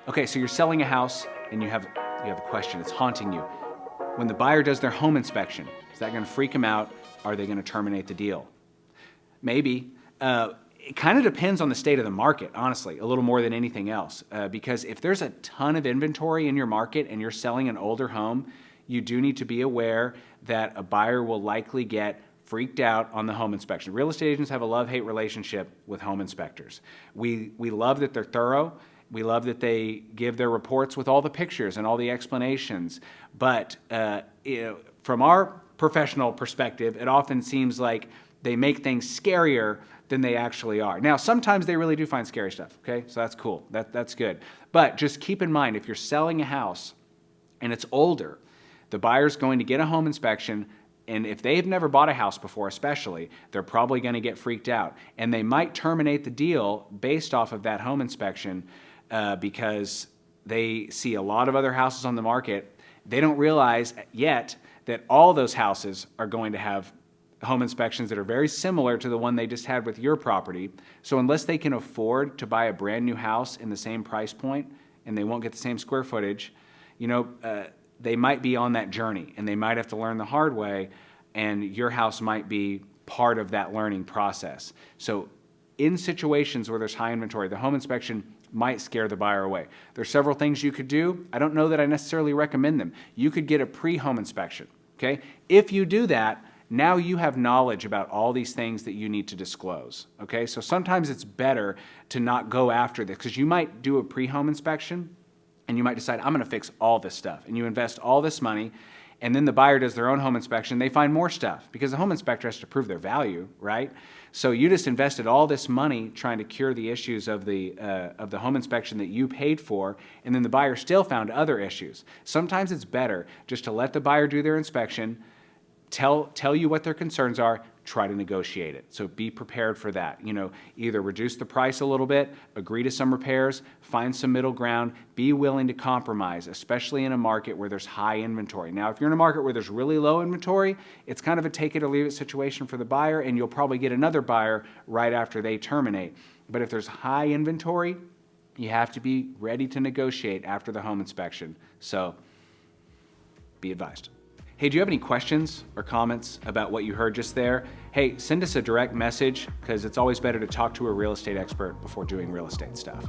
Okay, so you're selling a house and you have a question, it's haunting you. When the buyer does their home inspection, is that gonna freak them out? Are they gonna terminate the deal? Maybe. It kind of depends on the state of the market, honestly, a little more than anything else. Because if there's a ton of inventory in your market and you're selling an older home, you do need to be aware that a buyer will likely get freaked out on the home inspection. Real estate agents have a love-hate relationship with home inspectors. We love that they're thorough. We love that they give their reports with all the pictures and all the explanations. But from our professional perspective, it often seems like they make things scarier than they actually are. Now, sometimes they really do find scary stuff, okay? So that's cool. That's good. But just keep in mind, if you're selling a house and it's older, the buyer's going to get a home inspection, and if they've never bought a house before especially, they're probably going to get freaked out. And they might terminate the deal based off of that home inspection because they see a lot of other houses on the market. They don't realize yet that all those houses are going to have home inspections that are very similar to the one they just had with your property. So unless they can afford to buy a brand new house in the same price point and they won't get the same square footage, they might be on that journey and they might have to learn the hard way, and your house might be part of that learning process. So in situations where there's high inventory, the home inspection might scare the buyer away. There's several things you could do. I don't know that I necessarily recommend them. You could get a pre-home inspection, okay? If you do that, now you have knowledge about all these things that you need to disclose, okay? So sometimes it's better to not go after this, because you might do a pre-home inspection and you might decide, I'm gonna fix all this stuff, and you invest all this money, and then the buyer does their own home inspection, they find more stuff, because the home inspector has to prove their value, right? So you just invested all this money trying to cure the issues of the home inspection that you paid for, and then the buyer still found other issues. Sometimes it's better just to let the buyer do their inspection, tell you what their concerns are, try to negotiate it. So be prepared for that. Either reduce the price a little bit, agree to some repairs, find some middle ground, be willing to compromise, especially in a market where there's high inventory. Now, if you're in a market where there's really low inventory, it's kind of a take it or leave it situation for the buyer, and you'll probably get another buyer right after they terminate. But if there's high inventory, you have to be ready to negotiate after the home inspection. So be advised. Hey, do you have any questions or comments about what you heard just there? Hey, send us a direct message, because it's always better to talk to a real estate expert before doing real estate stuff.